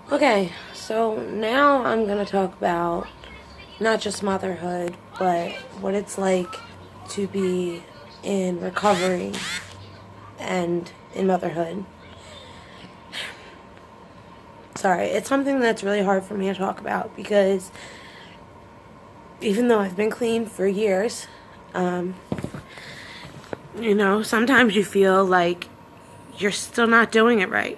Okay, so now I'm going to talk about not just motherhood, but what it's like to be in recovery and in motherhood. Sorry, it's something that's really hard for me to talk about because even though I've been clean for years, um, sometimes you feel like you're still not doing it right.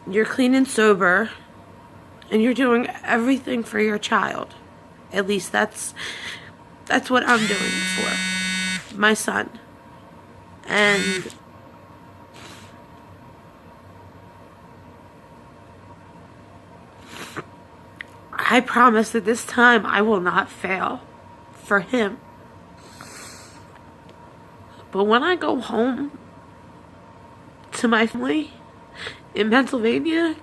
You're clean and sober, and you're doing everything for your child. At least that's what I'm doing for my son. And I promise that this time I will not fail for him. But when I go home to my family in Pennsylvania,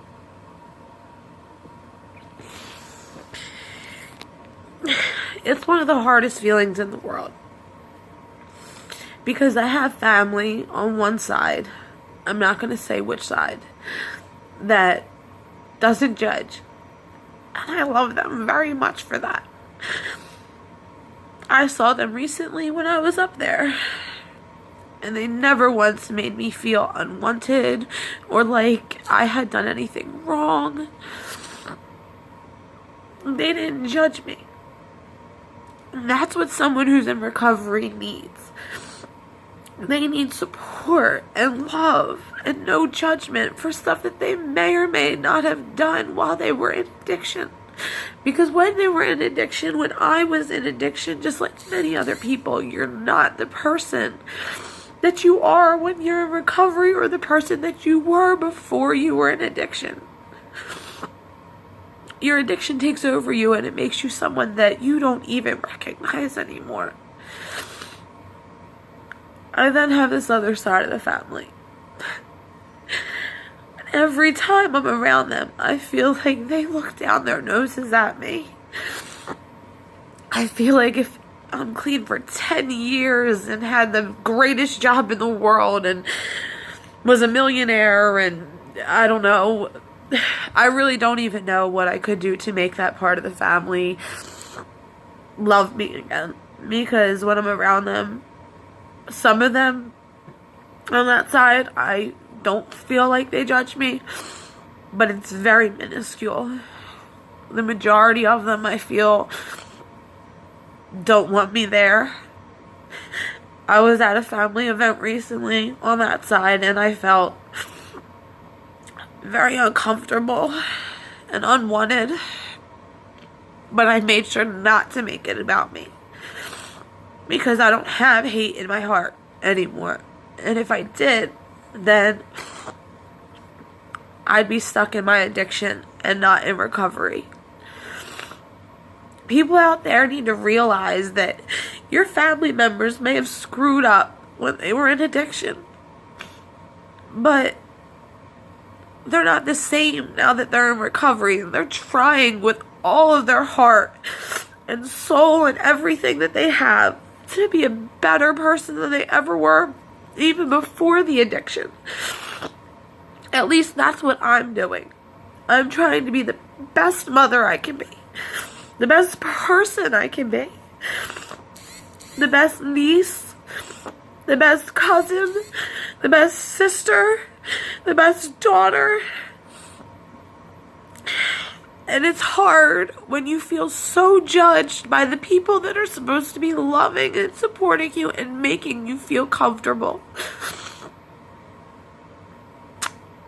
it's one of the hardest feelings in the world. Because I have family on one side, I'm not going to say which side, that doesn't judge. And I love them very much for that. I saw them recently when I was up there. And they never once made me feel unwanted or like I had done anything wrong. They didn't judge me. And that's what someone who's in recovery needs. They need support and love and no judgment for stuff that they may or may not have done while they were in addiction. Because when they were in addiction, when I was in addiction, just like many other people, you're not the person that you are when you're in recovery or the person that you were before you were in addiction. Your addiction takes over you and it makes you someone that you don't even recognize anymore. I then have this other side of the family. Every time I'm around them, I feel like they look down their noses at me. I feel like if I'm clean for 10 years and had the greatest job in the world and was a millionaire and I don't know, I really don't even know what I could do to make that part of the family love me again. Because when I'm around them, some of them on that side, I don't feel like they judge me, but it's very minuscule. The majority of them, I feel, don't want me there. I was at a family event recently on that side and I felt very uncomfortable and unwanted, but I made sure not to make it about me because I don't have hate in my heart anymore. And if I did, then I'd be stuck in my addiction and not in recovery. People out there need to realize that your family members may have screwed up when they were in addiction, but they're not the same now that they're in recovery, and they're trying with all of their heart and soul and everything that they have to be a better person than they ever were, even before the addiction. At least that's what I'm doing. I'm trying to be the best mother I can be, the best person I can be, the best niece, the best cousin, the best sister, the best daughter. And it's hard when you feel so judged by the people that are supposed to be loving and supporting you and making you feel comfortable.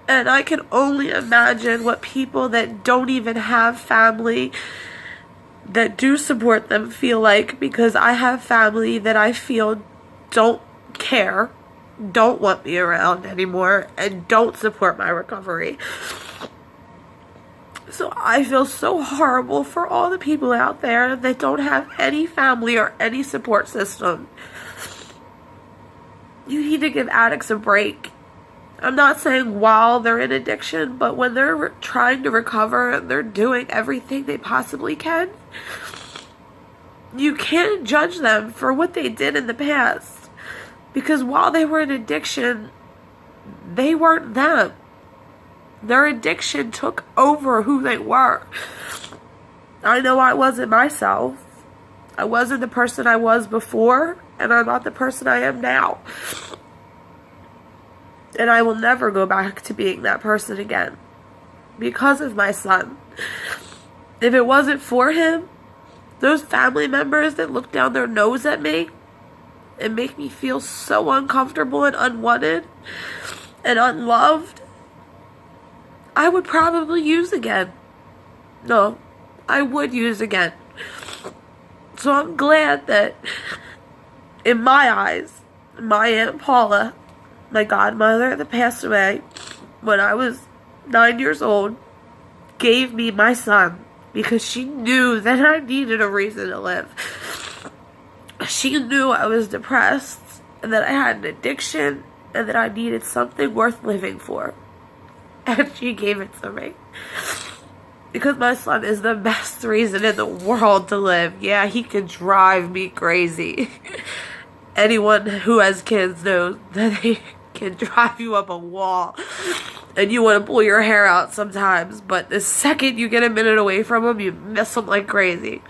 And I can only imagine what people that don't even have family that do support them feel like, because I have family that I feel don't care, don't want me around anymore, and don't support my recovery. So I feel so horrible for all the people out there that don't have any family or any support system. You need to give addicts a break. I'm not saying while they're in addiction, but when they're trying to recover and they're doing everything they possibly can, you can't judge them for what they did in the past. Because while they were in addiction, they weren't them. Their addiction took over who they were. I know I wasn't myself. I wasn't the person I was before, and I'm not the person I am now. And I will never go back to being that person again because of my son. If it wasn't for him, those family members that look down their nose at me and make me feel so uncomfortable and unwanted and unloved, I would probably use again. No, I would use again. So I'm glad that, in my eyes, my Aunt Paula, my godmother that passed away when I was 9 years old, gave me my son because she knew that I needed a reason to live. She knew I was depressed and that I had an addiction and that I needed something worth living for. And she gave it to me. Because my son is the best reason in the world to live. Yeah, he can drive me crazy. Anyone who has kids knows that they can drive you up a wall. And you want to pull your hair out sometimes. But the second you get a minute away from him, you miss him like crazy.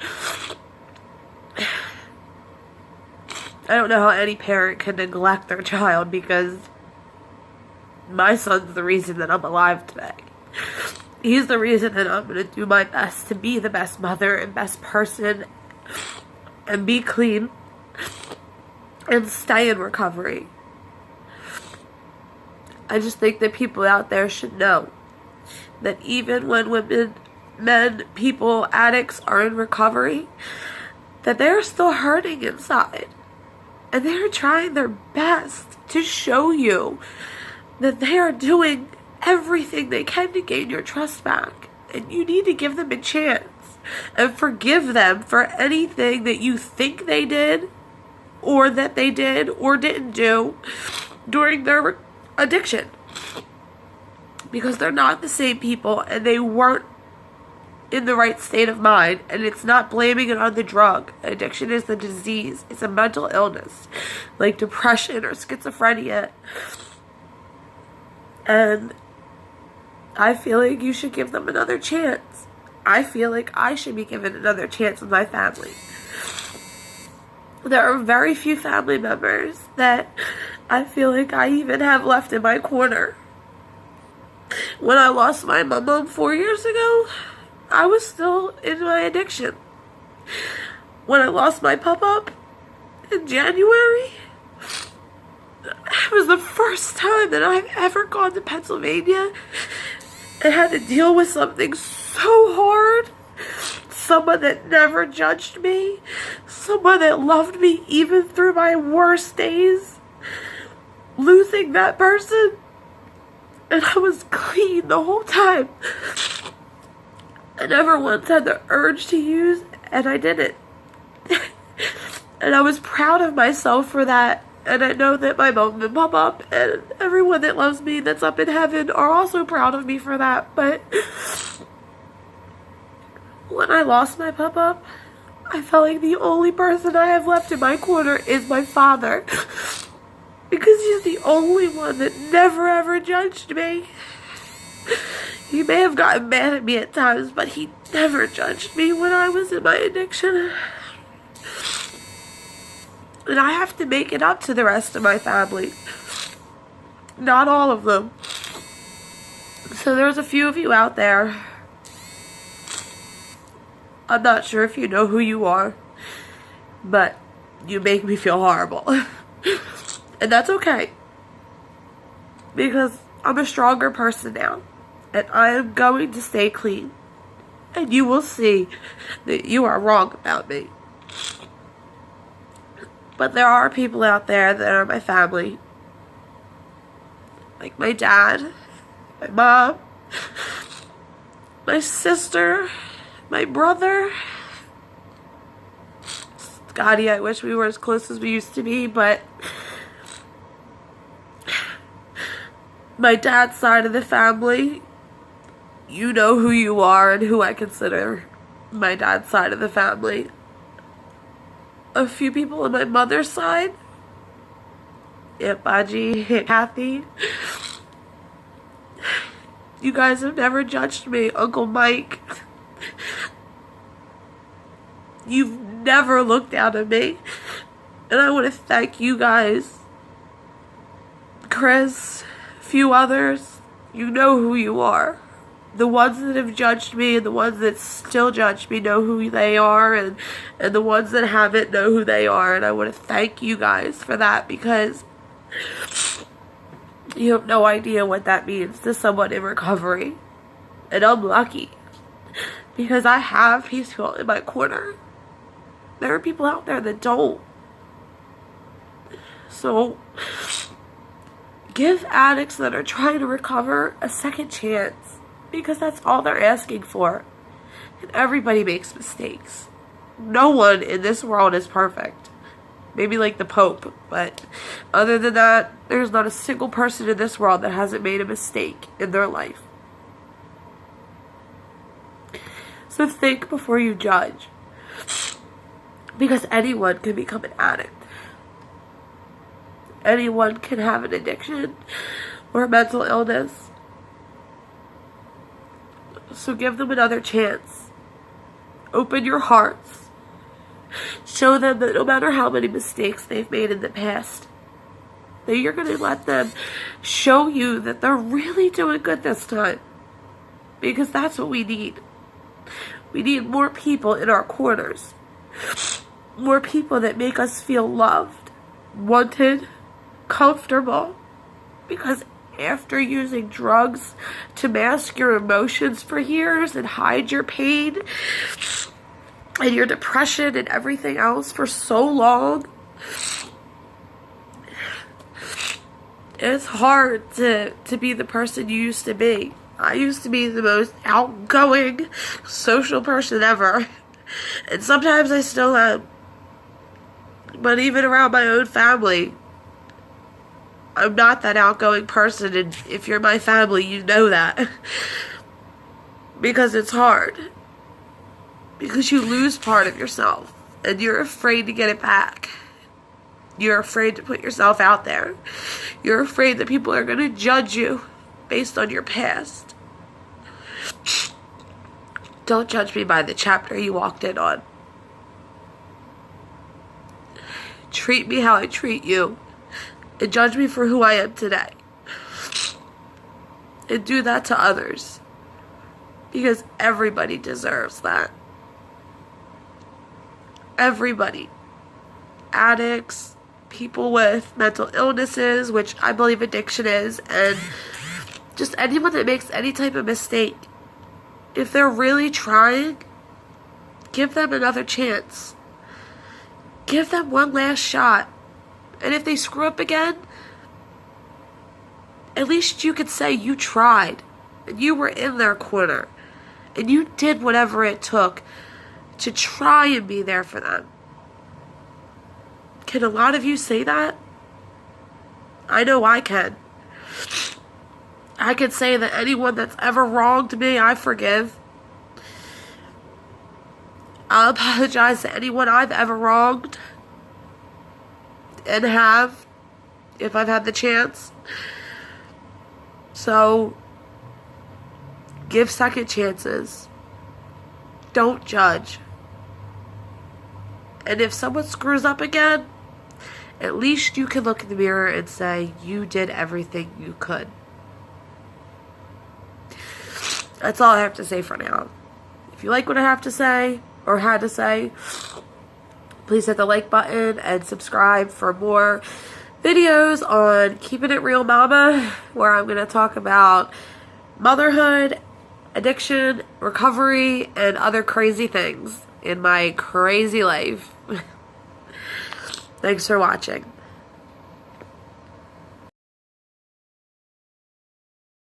I don't know how any parent can neglect their child, because my son's the reason that I'm alive today. He's the reason that I'm going to do my best to be the best mother and best person and be clean and stay in recovery. I just think that people out there should know that even when women, men, people, addicts are in recovery, that they're still hurting inside. And they're trying their best to show you that they are doing everything they can to gain your trust back. And you need to give them a chance and forgive them for anything that you think they did or didn't do during their addiction. Because they're not the same people and they weren't in the right state of mind. And it's not blaming it on the drug. Addiction is a disease. It's a mental illness like depression or schizophrenia. And I feel like you should give them another chance. I feel like I should be given another chance with my family. There are very few family members that I feel like I even have left in my corner. When I lost my mom 4 years ago, I was still in my addiction. When I lost my pup in January, it was the first time that I've ever gone to Pennsylvania and had to deal with something so hard. Someone that never judged me. Someone that loved me even through my worst days. Losing that person. And I was clean the whole time. I never once had the urge to use, and I didn't. And I was proud of myself for that. And I know that my mom and pop and everyone that loves me that's up in heaven are also proud of me for that. But when I lost my pup, I felt like the only person I have left in my corner is my father. Because he's the only one that never ever judged me. He may have gotten mad at me at times, but he never judged me when I was in my addiction. And I have to make it up to the rest of my family. Not all of them. So there's a few of you out there. I'm not sure if you know who you are, but you make me feel horrible. And that's okay. Because I'm a stronger person now. And I am going to stay clean. And you will see that you are wrong about me. But there are people out there that are my family. Like my dad, my mom, my sister, my brother. Scotty, I wish we were as close as we used to be, but my dad's side of the family, you know who you are and who I consider my dad's side of the family. A few people on my mother's side, Aunt Baji, Aunt Kathy, You guys have never judged me, Uncle Mike. You've never looked down at me. And I want to thank you guys. Chris, a few others, you know who you are. The ones that have judged me and the ones that still judge me know who they are, and the ones that haven't know who they are. And I want to thank you guys for that, because you have no idea what that means to someone in recovery. And I'm lucky, because I have peaceful in my corner. There are people out there that don't. So give addicts that are trying to recover a second chance, because that's all they're asking for. And everybody makes mistakes. No one in this world is perfect. Maybe like the Pope, but other than that, there's not a single person in this world that hasn't made a mistake in their life. So think before you judge, because anyone can become an addict. Anyone can have an addiction or a mental illness. So give them another chance. Open your hearts. Show them that no matter how many mistakes they've made in the past, that you're going to let them show you that they're really doing good this time. Because that's what we need. We need more people in our corners. More people that make us feel loved, wanted, comfortable. Because after using drugs to mask your emotions for years and hide your pain and your depression and everything else for so long, it's hard to be the person you used to be. I used to be the most outgoing social person ever, and sometimes I still am. But even around my own family, I'm not that outgoing person, and if you're my family, you know that. Because it's hard. Because you lose part of yourself, and you're afraid to get it back. You're afraid to put yourself out there. You're afraid that people are going to judge you based on your past. Don't judge me by the chapter you walked in on. Treat me how I treat you, and judge me for who I am today. And do that to others, because everybody deserves that. Everybody. Addicts, people with mental illnesses, which I believe addiction is, and just anyone that makes any type of mistake. If they're really trying, give them another chance. Give them one last shot. And if they screw up again, at least you could say you tried. And you were in their corner. And you did whatever it took to try and be there for them. Can a lot of you say that? I know I can. I can say that anyone that's ever wronged me, I forgive. I'll apologize to anyone I've ever wronged. And have, if I've had the chance. So, give second chances. Don't judge. And if someone screws up again, at least you can look in the mirror and say, you did everything you could. That's all I have to say for now. If you like what I have to say, or had to say, please hit the like button and subscribe for more videos on Keeping It Real Mama, where I'm going to talk about motherhood, addiction, recovery, and other crazy things in my crazy life. Thanks for watching.